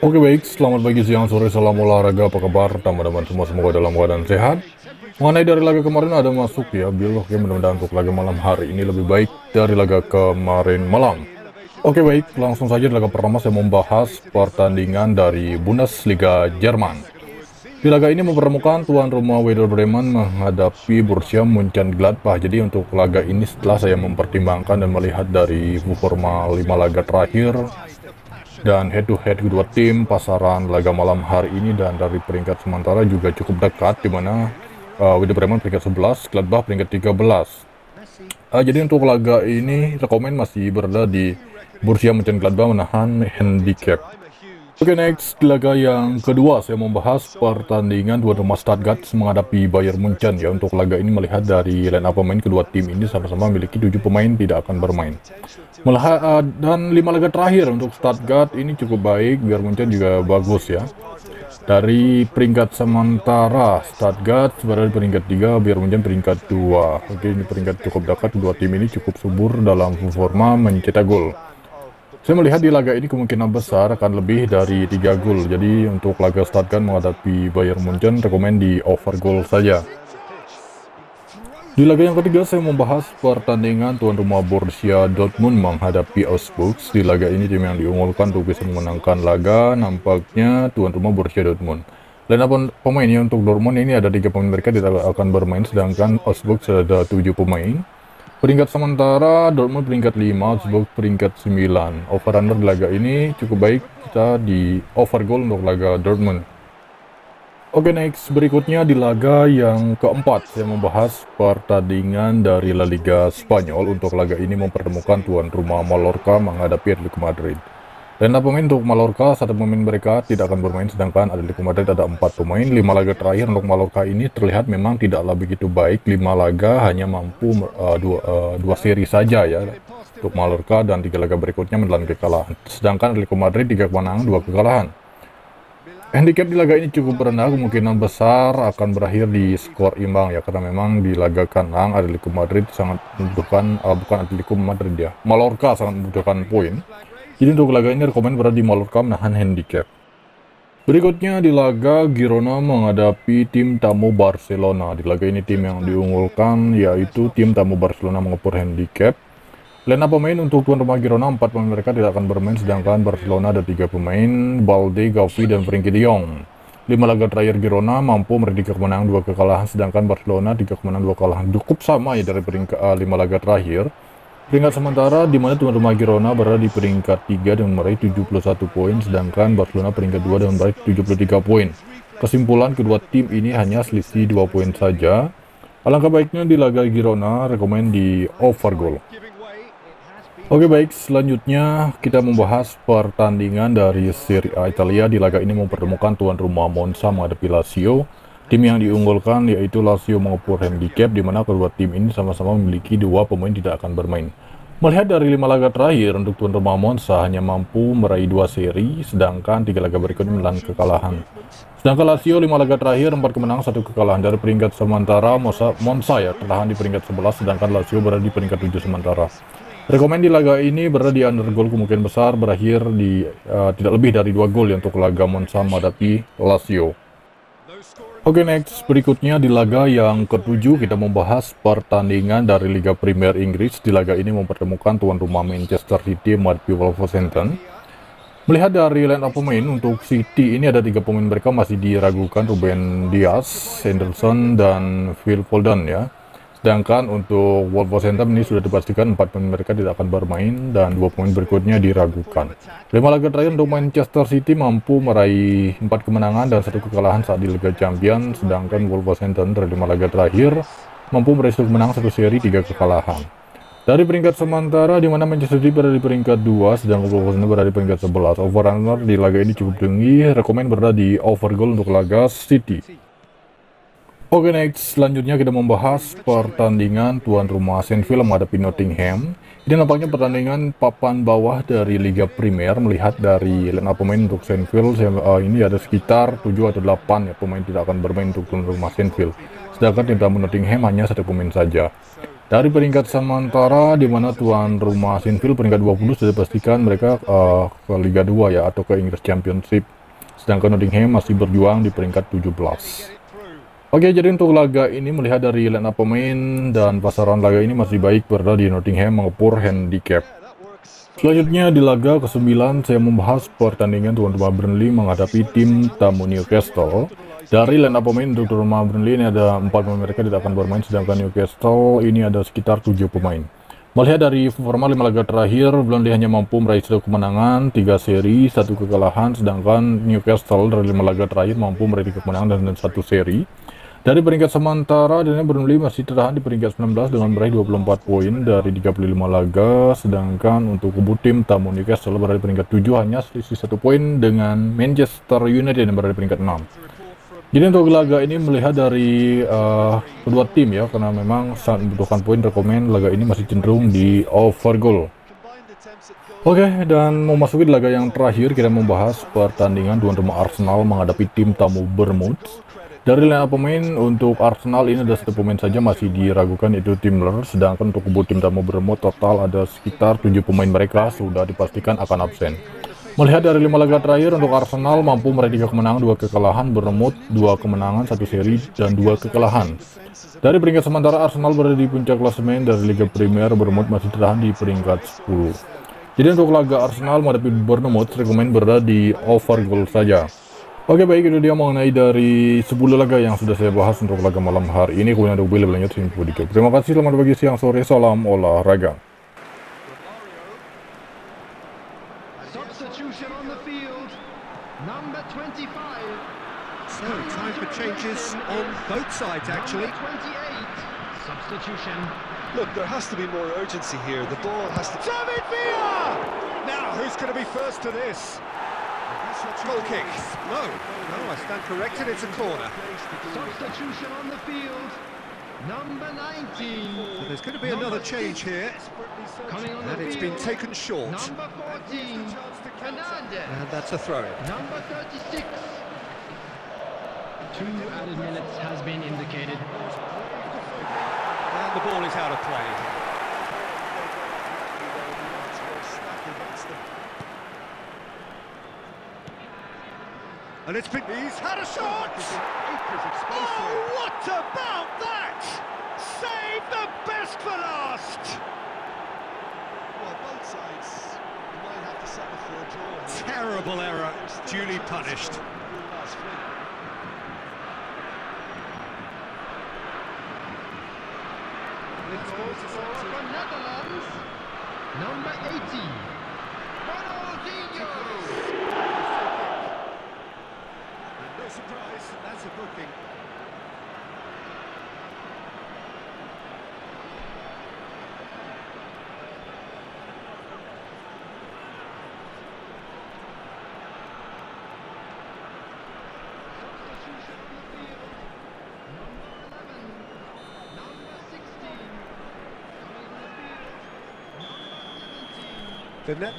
Oke baik, selamat pagi, siang, sore, salam olahraga, apa kabar teman-teman semua, semoga dalam keadaan sehat. Mengenai dari laga kemarin ada masuk ya, Bill, oke mudah-mudahan untuk laga malam hari ini lebih baik dari laga kemarin malam. Oke baik, langsung saja di laga pertama saya membahas pertandingan dari Bundesliga Jerman. Di laga ini mempertemukan tuan rumah Werder Bremen menghadapi Borussia Mönchengladbach. Jadi untuk laga ini setelah saya mempertimbangkan dan melihat dari performa 5 laga terakhir dan head to head kedua tim, pasaran laga malam hari ini dan dari peringkat sementara juga cukup dekat, di mana Werder Bremen peringkat 11, Gladbach peringkat 13. Jadi untuk laga ini rekomen masih berada di Borussia Mönchengladbach menahan handicap. Oke next, di laga yang kedua saya membahas pertandingan tuan rumah Stuttgart menghadapi Bayern Munchen ya. Untuk laga ini melihat dari line up pemain kedua tim ini sama-sama memiliki 7 pemain tidak akan bermain. Dan 5 laga terakhir untuk Stuttgart ini cukup baik, Bayern Munchen juga bagus ya. Dari peringkat sementara Stuttgart berada di peringkat 3, Bayern Munchen peringkat 2. Oke, ini peringkat cukup dekat, kedua tim ini cukup subur dalam performa mencetak gol. Saya melihat di laga ini kemungkinan besar akan lebih dari 3 gol. Jadi untuk laga Stuttgart menghadapi Bayern Munchen rekomen di over gol saja. Di laga yang ketiga saya membahas pertandingan tuan rumah Borussia Dortmund menghadapi Augsburg. Di laga ini tim yang diunggulkan untuk bisa memenangkan laga nampaknya tuan rumah Borussia Dortmund. Dan pemainnya untuk Dortmund ini ada 3 pemain mereka tidak akan bermain, sedangkan Augsburg ada 7 pemain. Peringkat sementara Dortmund peringkat 5, Augsburg peringkat 9. Over-under di laga ini cukup baik, kita di over goal untuk laga Dortmund. Oke next, berikutnya di laga yang keempat saya membahas pertandingan dari La Liga Spanyol. Untuk laga ini mempertemukan tuan rumah Mallorca menghadapi Atletico Madrid. Dan pemain untuk Mallorca, 1 pemain mereka tidak akan bermain, sedangkan Atletico Madrid ada 4 pemain. 5 laga terakhir untuk Mallorca ini terlihat memang tidaklah begitu baik. 5 laga hanya mampu 2 seri saja ya untuk Mallorca, dan 3 laga berikutnya menelan kekalahan. Sedangkan Atletico Madrid 3 kemenangan 2 kekalahan. Handicap di laga ini cukup rendah, kemungkinan besar akan berakhir di skor imbang ya, karena memang di laga kandang Atletico Madrid sangat membutuhkan, bukan Atletico Madrid ya, Mallorca sangat membutuhkan poin. Jadi untuk laga ini rekomen berada di Mallorca menahan handicap. Berikutnya di laga Girona menghadapi tim tamu Barcelona. Di laga ini tim yang diunggulkan yaitu tim tamu Barcelona mengepur handicap. Lena pemain untuk tuan rumah Girona, 4 pemain mereka tidak akan bermain, sedangkan Barcelona ada 3 pemain, Balde, Gavi, dan Frenkie de Jong. 5 laga terakhir Girona mampu meraih 3 kemenangan 2 kekalahan, sedangkan Barcelona 3 kemenangan 2 kekalahan. Cukup sama ya dari peringkat 5 laga terakhir. Peringkat sementara di mana tuan rumah Girona berada di peringkat 3 dengan meraih 71 poin, sedangkan Barcelona peringkat 2 dengan meraih 73 poin. Kesimpulan kedua tim ini hanya selisih 2 poin saja. Alangkah baiknya di laga Girona rekomen di over goal. Oke baik, selanjutnya kita membahas pertandingan dari Serie A Italia. Di laga ini mempertemukan tuan rumah Monza menghadapi Lazio. Tim yang diunggulkan yaitu Lazio mengepur handicap, di mana kedua tim ini sama-sama memiliki 2 pemain tidak akan bermain. Melihat dari 5 laga terakhir untuk tuan rumah Monza hanya mampu meraih 2 seri, sedangkan 3 laga berikutnya menelan kekalahan. Sedangkan Lazio 5 laga terakhir 4 kemenangan 1 kekalahan. Dari peringkat sementara Monza ya tertahan di peringkat 11, sedangkan Lazio berada di peringkat 7 sementara. Rekomen di laga ini berada di under goal, kemungkinan besar berakhir di tidak lebih dari 2 gol ya untuk laga Monza menghadapi Lazio. Oke next, berikutnya di laga yang ke-7 kita membahas pertandingan dari Liga Premier Inggris. Di laga ini mempertemukan tuan rumah Manchester City menghadapi Wolverhampton. Melihat dari line up pemain untuk City ini ada 3 pemain mereka masih diragukan, Ruben Dias, Henderson, dan Phil Foden ya. Sedangkan untuk Wolverhampton ini sudah dipastikan 4 pemain mereka tidak akan bermain dan 2 pemain berikutnya diragukan. 5 laga terakhir untuk Manchester City mampu meraih 4 kemenangan dan 1 kekalahan saat di Liga Champions, sedangkan Wolverhampton dari 5 laga terakhir mampu meraih 1 kemenangan, 1 seri, 3 kekalahan. Dari peringkat sementara di mana Manchester City berada di peringkat 2, sedangkan Wolverhampton berada di peringkat 11. Over-under di laga ini cukup tinggi, rekomen berada di over goal untuk laga City. Oke next, selanjutnya kita membahas pertandingan tuan rumah Sheffield menghadapi Nottingham. Ini nampaknya pertandingan papan bawah dari Liga Premier. Melihat dari line up pemain untuk Sheffield, ini ada sekitar 7 atau 8 ya pemain tidak akan bermain untuk tuan rumah Sheffield. Sedangkan tim tamu Nottingham hanya 1 pemain saja. Dari peringkat sementara di mana tuan rumah Sheffield peringkat 20 sudah dipastikan mereka ke Liga 2 ya, atau ke English Championship. Sedangkan Nottingham masih berjuang di peringkat 17. Oke, jadi untuk laga ini melihat dari line up pemain dan pasaran laga ini masih baik berada di Nottingham mengepur handicap. Selanjutnya di laga ke-9 saya membahas pertandingan tuan rumah Burnley menghadapi tim tamu Newcastle. Dari line up pemain untuk tuan rumah Burnley ini ada 4 pemain mereka tidak akan bermain, sedangkan Newcastle ini ada sekitar 7 pemain. Melihat dari performa 5 laga terakhir, Burnley hanya mampu meraih 1 kemenangan, 3 seri, 1 kekalahan, sedangkan Newcastle dari 5 laga terakhir mampu meraih 3 kemenangan dan 1 seri. Dari peringkat sementara, dan Burnley masih tertahan di peringkat 19 dengan meraih 24 poin dari 35 laga, sedangkan untuk kubu tim tamu Newcastle berada di peringkat 7 hanya selisih 1 poin dengan Manchester United yang berada di peringkat 6. Jadi untuk laga ini melihat dari kedua tim ya, karena memang sangat membutuhkan poin, rekomen laga ini masih cenderung di over goal. Oke, dan memasuki laga yang terakhir, kita membahas pertandingan tuan rumah Arsenal menghadapi tim tamu Bournemouth. Dari line up pemain untuk Arsenal ini ada 1 pemain saja masih diragukan, yaitu Tim Ler, sedangkan untuk kubu tim tamu Bournemouth total ada sekitar 7 pemain mereka sudah dipastikan akan absen. Melihat dari 5 laga terakhir untuk Arsenal mampu meraih 3 kemenangan, 2 kekalahan, Bournemouth 2 kemenangan, 1 seri, dan 2 kekalahan. Dari peringkat sementara Arsenal berada di puncak klasemen dari Liga Premier, Bournemouth masih tertahan di peringkat 10. Jadi untuk laga Arsenal menghadapi Bournemouth, rekomen berada di over goal saja. Oke, baik, itu dia mengenai dari 10 laga yang sudah saya bahas untuk laga malam hari ini. Kemudian ada lebih lanjut info dikit. Terima kasih, selamat pagi, siang, sore, salam olahraga. Substitution on the field, number 25. So time for changes on both sides actually. Number 28. Substitution. Look, there has to be more urgency here. The ball has to... David Villa! Now, who's going to be first to this? Goal kick. No, I stand corrected, it's a corner. Substitution on the field, number 19. So there's going to be another change here. And it's been taken short. Number 14, Fernandez. And that's a throw. Number 36. 2 added minutes has been indicated. And the ball is out of play. And it's been... He's had a shot! Oh, what about that? Save the best for last! Well, both sides, you might have to settle for a draw. Terrible error, duly punished. It goes for Netherlands, number 80, Ronaldinho! No surprise, that's a booking. Substitution on the field, number 11, number 16, coming on the field, number 17. The net.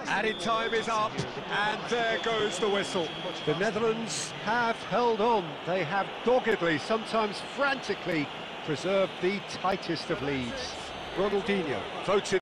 Added time is up, and there goes the whistle. The Netherlands have held on. They have doggedly, sometimes frantically, preserved the tightest of leads. Ronaldinho voted